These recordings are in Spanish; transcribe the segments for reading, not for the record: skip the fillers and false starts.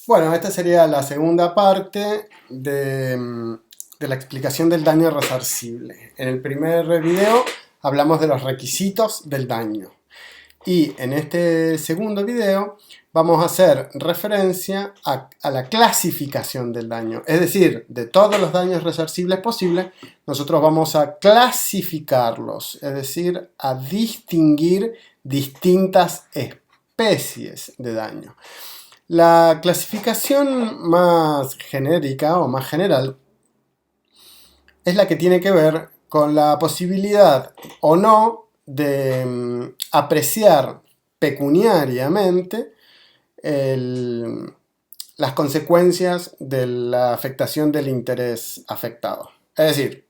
Bueno, esta sería la segunda parte de la explicación del daño resarcible. En el primer video hablamos de los requisitos del daño. Y en este segundo video vamos a hacer referencia a la clasificación del daño. Es decir, de todos los daños resarcibles posibles, nosotros vamos a clasificarlos. Es decir, a distinguir distintas especies de daño. La clasificación más genérica o más general es la que tiene que ver con la posibilidad o no de apreciar pecuniariamente las consecuencias de la afectación del interés afectado. Es decir,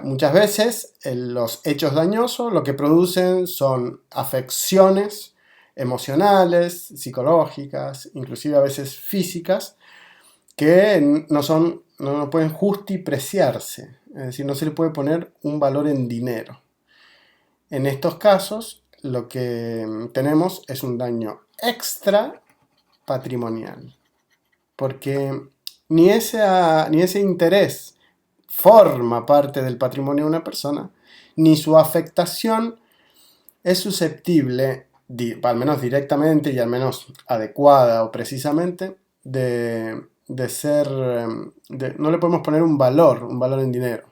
muchas veces los hechos dañosos lo que producen son afecciones emocionales, psicológicas, inclusive a veces físicas, que no pueden justipreciarse, es decir, no se le puede poner un valor en dinero. En estos casos, lo que tenemos es un daño extra patrimonial, porque ni ese interés forma parte del patrimonio de una persona, ni su afectación es susceptible, al menos directamente y al menos adecuada o precisamente, de ser, no le podemos poner un valor en dinero.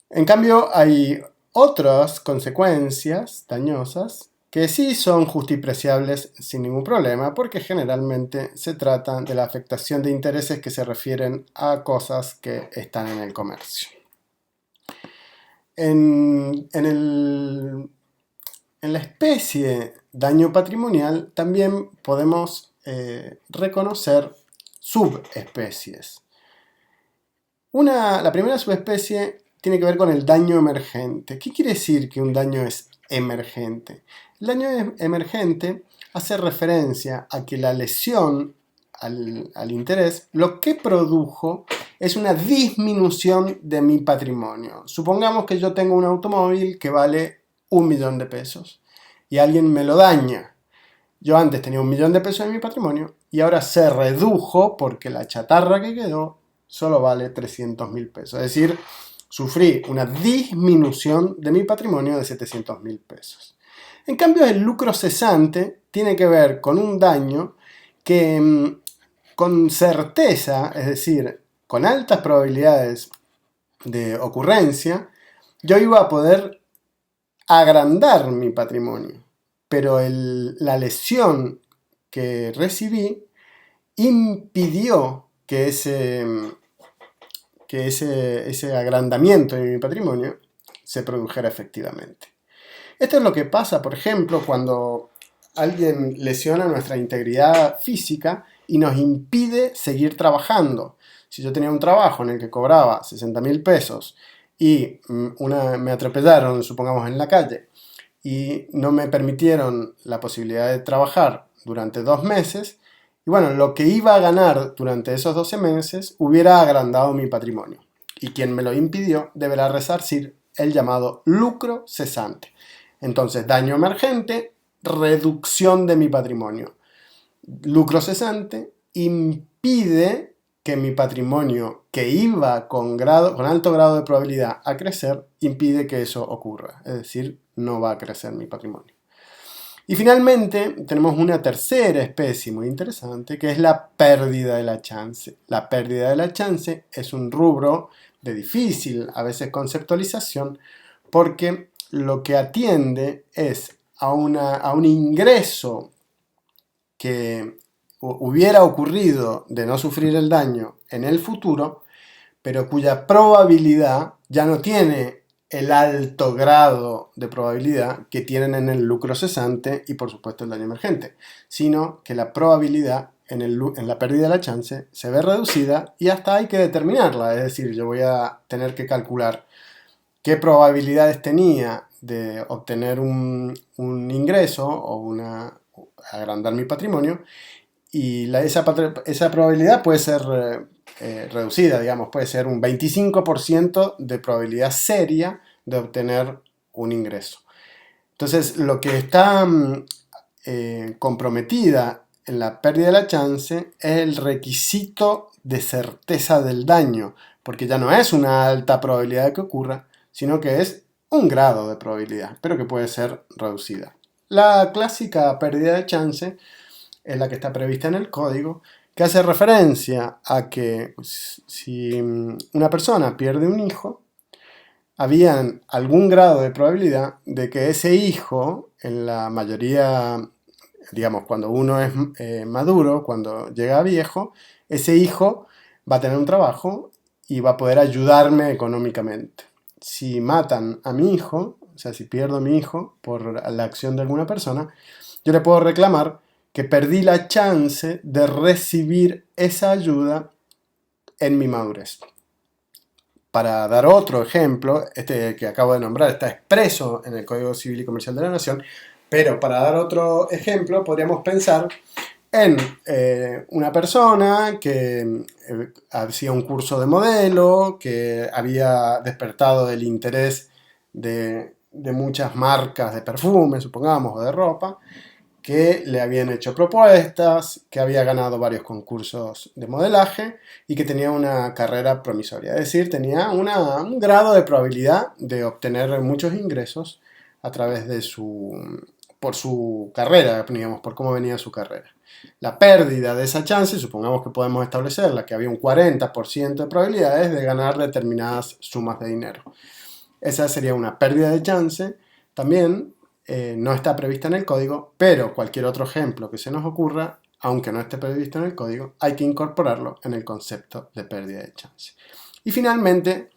En cambio, hay otras consecuencias dañosas que sí son justipreciables sin ningún problema, porque generalmente se trata de la afectación de intereses que se refieren a cosas que están en el comercio. En la especie daño patrimonial también podemos reconocer subespecies. La primera subespecie tiene que ver con el daño emergente. ¿Qué quiere decir que un daño es emergente? El daño emergente hace referencia a que la lesión al interés lo que produjo es una disminución de mi patrimonio. Supongamos que yo tengo un automóvil que vale 1 millón de pesos y alguien me lo daña. Yo antes tenía 1 millón de pesos en mi patrimonio y ahora se redujo porque la chatarra que quedó solo vale 300.000 pesos. Es decir, sufrí una disminución de mi patrimonio de 700.000 pesos. En cambio, el lucro cesante tiene que ver con un daño que con certeza, es decir, con altas probabilidades de ocurrencia, yo iba a poder agrandar mi patrimonio, pero la lesión que recibí impidió que ese agrandamiento de mi patrimonio se produjera efectivamente. Esto es lo que pasa, por ejemplo, cuando alguien lesiona nuestra integridad física y nos impide seguir trabajando. Si yo tenía un trabajo en el que cobraba 60.000 pesos y me atropellaron, supongamos, en la calle y no me permitieron la posibilidad de trabajar durante 2 meses, y bueno, lo que iba a ganar durante esos 12 meses hubiera agrandado mi patrimonio. Y quien me lo impidió deberá resarcir el llamado lucro cesante. Entonces, daño emergente, reducción de mi patrimonio. Lucro cesante impide que mi patrimonio, que iba con alto grado de probabilidad a crecer, impide que eso ocurra. Es decir, no va a crecer mi patrimonio. Y finalmente tenemos una tercera especie muy interesante, que es la pérdida de la chance. La pérdida de la chance es un rubro de difícil, a veces, conceptualización, porque lo que atiende es a un ingreso que hubiera ocurrido de no sufrir el daño en el futuro, pero cuya probabilidad ya no tiene el alto grado de probabilidad que tienen en el lucro cesante y por supuesto el daño emergente, sino que la probabilidad en la pérdida de la chance se ve reducida y hasta hay que determinarla, es decir, yo voy a tener que calcular qué probabilidades tenía de obtener un ingreso o agrandar mi patrimonio, y esa probabilidad puede ser reducida, digamos, puede ser un 25% de probabilidad seria de obtener un ingreso. Entonces, lo que está comprometida en la pérdida de la chance es el requisito de certeza del daño, porque ya no es una alta probabilidad de que ocurra, sino que es un grado de probabilidad, pero que puede ser reducida. La clásica pérdida de chance es la que está prevista en el código, que hace referencia a que si una persona pierde un hijo, había algún grado de probabilidad de que ese hijo, en la mayoría, digamos, cuando uno es maduro, cuando llega viejo, ese hijo va a tener un trabajo y va a poder ayudarme económicamente. Si matan a mi hijo, o sea, si pierdo a mi hijo por la acción de alguna persona, yo le puedo reclamar que perdí la chance de recibir esa ayuda en mi madurez. Para dar otro ejemplo, este que acabo de nombrar está expreso en el Código Civil y Comercial de la Nación, pero para dar otro ejemplo podríamos pensar en una persona que hacía un curso de modelo, que había despertado el interés de muchas marcas de perfume, supongamos, o de ropa, que le habían hecho propuestas, que había ganado varios concursos de modelaje y que tenía una carrera promisoria. Es decir, tenía un grado de probabilidad de obtener muchos ingresos a través de por su carrera, digamos, por cómo venía su carrera. La pérdida de esa chance, supongamos que podemos establecerla, que había un 40% de probabilidades de ganar determinadas sumas de dinero. Esa sería una pérdida de chance. También no está prevista en el código, pero cualquier otro ejemplo que se nos ocurra, aunque no esté previsto en el código, hay que incorporarlo en el concepto de pérdida de chance. Y finalmente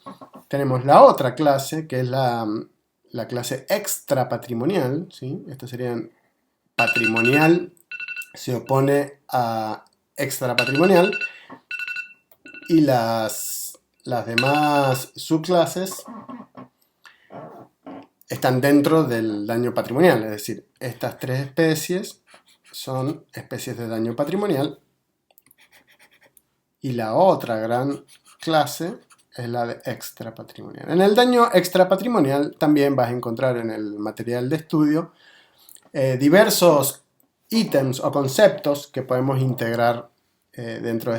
tenemos la otra clase, que es la clase extrapatrimonial, ¿sí? Esto sería patrimonial, se opone a extrapatrimonial, y las demás subclases están dentro del daño patrimonial, es decir, estas tres especies son especies de daño patrimonial y la otra gran clase es la de extrapatrimonial. En el daño extrapatrimonial también vas a encontrar en el material de estudio diversos ítems o conceptos que podemos integrar dentro de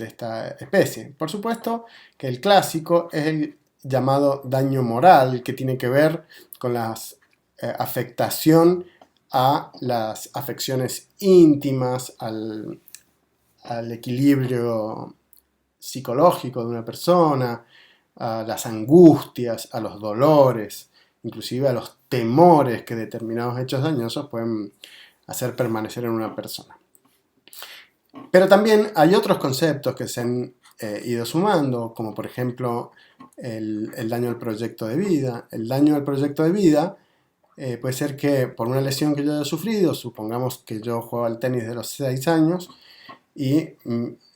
esta especie. Por supuesto que el clásico es el llamado daño moral, que tiene que ver con la afectación a las afecciones íntimas, al equilibrio psicológico de una persona, a las angustias, a los dolores, inclusive a los temores que determinados hechos dañosos pueden hacer permanecer en una persona. Pero también hay otros conceptos que se han ido sumando, como por ejemplo el daño al proyecto de vida. El daño al proyecto de vida puede ser que por una lesión que yo haya sufrido, supongamos que yo juego al tenis de los 6 años y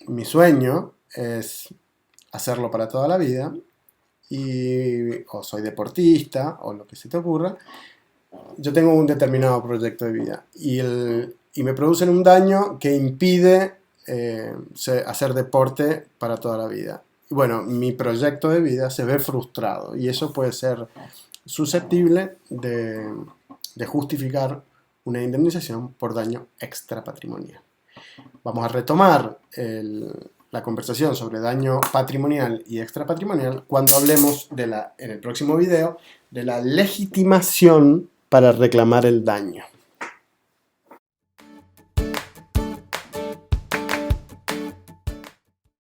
mi sueño es hacerlo para toda la vida, o soy deportista, o lo que se te ocurra, yo tengo un determinado proyecto de vida y me producen un daño que impide hacer deporte para toda la vida. Y bueno, mi proyecto de vida se ve frustrado y eso puede ser susceptible de justificar una indemnización por daño extrapatrimonial. Vamos a retomar la conversación sobre daño patrimonial y extrapatrimonial cuando hablemos en el próximo video de la legitimación para reclamar el daño.